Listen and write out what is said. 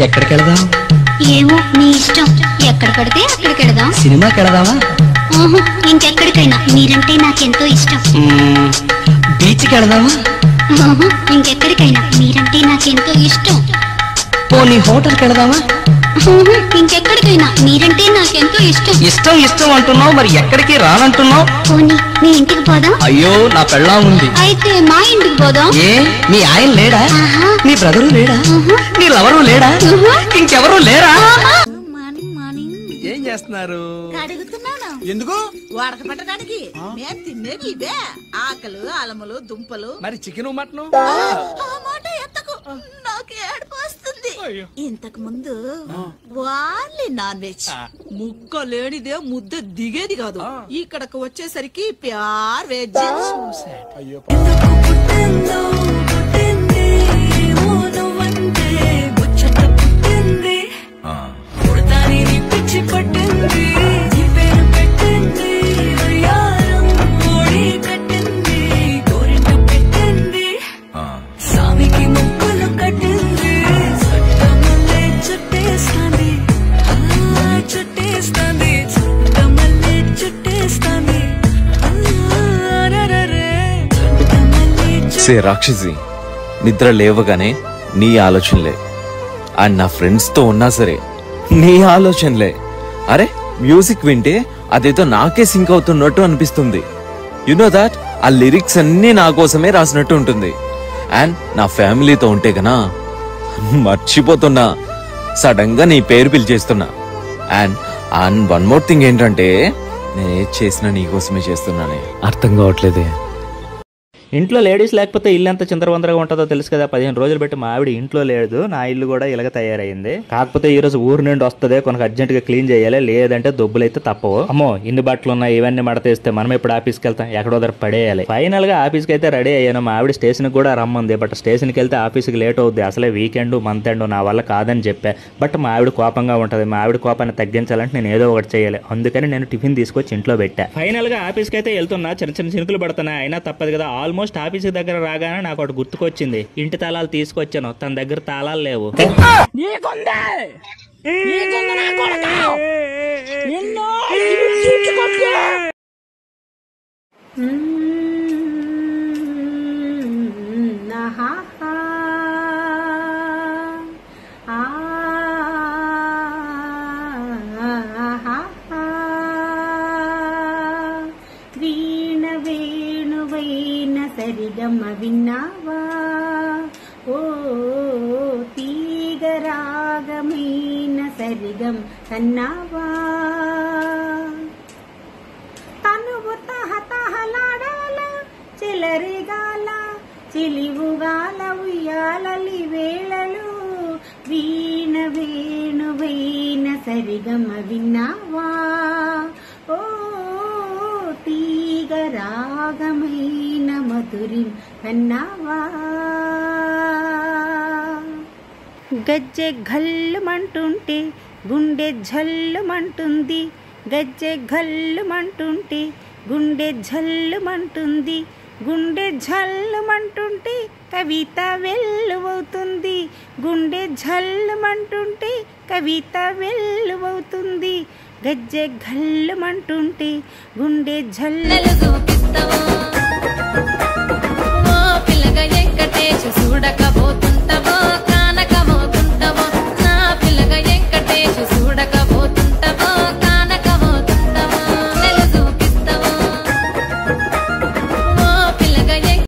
ఎక్కడికి వెళదాం? ఏమో నీ ఇష్టం. ఎక్కడ పడితే అక్కడికి వెళదాం. సినిమాకి వెళదామా? ఇంకెక్కడికైనా. మీరంటే నాకెంతో ఇష్టం. బీచ్కి వెళదామా? ఇంకెక్కడికైనా. మీరంటే నాకెంతో ఇష్టం. పోనీ హోటల్కి వెళదామా? ఇంకెక్కడికైనా. మీరంటే నాకెంతో ఇష్టం. ఇష్టం ఇష్టం అంటున్నావు, మరి ఎక్కడికి రానంటున్నావు? పోనీ మీ ఇంటికి పోదాం. అయ్యో నా పెళ్ళాం ఉంది. అయితే మా ఇంటికి పోదాం. ఏ మీ ఆయన లేడా? నీ బ్రదరు లేడా? నీ లవరు లేడా? ఇంకెవరు లేరా? ఏం చేస్తున్నారు? అడుగుతున్నాను. ఎందుకు? వాడక పెట్టడానికి. మేము తినేవి ఇవే. ఆకలు, అలములు, దుంపలు. మరి చికెన్ మటన్? ఆ మాట ఎత్తకు, నాకు ఏడుపు వస్తుంది. ఇంతకు ముందు వాళ్ళే నాన్ వెజ్. ముక్క లేనిదే ముద్ద దిగేది కాదు. ఇక్కడకు వచ్చేసరికి ప్యార్ వెజ్. అయ్యో సే రాక్షసి, నిద్ర లేవగానే నీ ఆలోచనలే, అండ్ నా ఫ్రెండ్స్ తో ఉన్నా సరే నీ ఆలోచనలే. అరే మ్యూజిక్ వింటే అదేదో నాకే సింక్ అవుతున్నట్టు అనిపిస్తుంది. యు నో దాట్ ఆ లిరిక్స్ అన్ని నా కోసమే రాసినట్టు ఉంటుంది. అండ్ నా ఫ్యామిలీతో ఉంటే గనా మర్చిపోతున్నా, సడన్ గా నీ పేరు పిలిచేస్తున్నా. అండ్ వన్ మోర్ థింగ్ ఏంటంటే, నేను ఏది చేసినా నీ కోసమే చేస్తున్నానే. అర్థం కావట్లేదే. ఇంట్లో లేడీస్ లేకపోతే ఇల్లు ఎంత చిందరవందరగా ఉంటుందో తెలుసు కదా. 15 రోజులు పెట్టి మా ఆవిడ ఇంట్లో లేదు, నా ఇల్లు కూడా ఇలాగ తయారైంది. కాకపోతే ఈ రోజు ఊరు నుండి వస్తుంది, కొనకు అర్జెంట్ గా క్లీన్ చేయాలి, లేదంటే దొబ్బులైతే తప్పవు. అమ్మో ఇన్ని బట్టలు ఉన్నాయి, ఇవన్నీ మడతేస్తే మనం ఎప్పుడు ఆఫీస్కి వెళ్తాం, ఎక్కడో దగ్గర పడేయాలి. ఫైనల్ గా ఆఫీస్కి అయితే రెడీ అయ్యాను. మా ఆవిడ స్టేషన్ కూడా రమ్మంది, బట్ స్టేషన్కి వెళ్తే ఆఫీస్కి లేట్ అవుద్ది. అసలే వీకెండ్ మంత్ ఎండ్, నా వల్ల కాదని చెప్పా. బట్ మా ఆవిడ కోపంగా ఉంటది. మా ఆవిడ కోపాన్ని తగ్గించాలంటే నేను ఏదో ఒకటి చేయాలి. అందుకని నేను టిఫిన్ తీసుకొచ్చి ఇంట్లో పెట్టా. ఫైనల్ గా ఆఫీస్కి అయితే వెళ్తున్నా, చిన్న చిన్న చినుకులు పడుతున్నాయి, అయినా తప్పదు కదా. ఆల్మోస్ట్ ఆఫీస్ దగ్గర రాగానే నాకు ఒకటి గుర్తుకొచ్చింది. ఇంటి తాళాలు తీసుకొచ్చాను, తన దగ్గర తాళాలు లేవు. సరిగమ్మ విన్నావా? ఓ తీగరాగమైన సరిగం కన్నావా? తనువు తహతహలాడాల, చెలరిగాల, చిలివుగాల, ఉయ్యాలలి వేళలు, వీణ వేణువైన సరిగమ్మ విన్నావా? ఓ తీగరాగమైన మధురిం కన్నావా? గజ్జె ఘల్లుమంటుంటే గుండె ఝల్లుమంటుంది, గజ్జె ఘల్లుమంటుంటే గుండె ఝల్లుమంటుంది, గుండె ఝల్లుమంటుంటే కవిత వెల్లువవుతుంది, గుండె ఝల్లుమంటుంటే కవిత వెల్లువవుతుంది, గజ్జె ఘల్లుమంటుంటే గుండె ఝల్లు. పిల్లగా ఎక్కటేసి చూడకపోతుంది.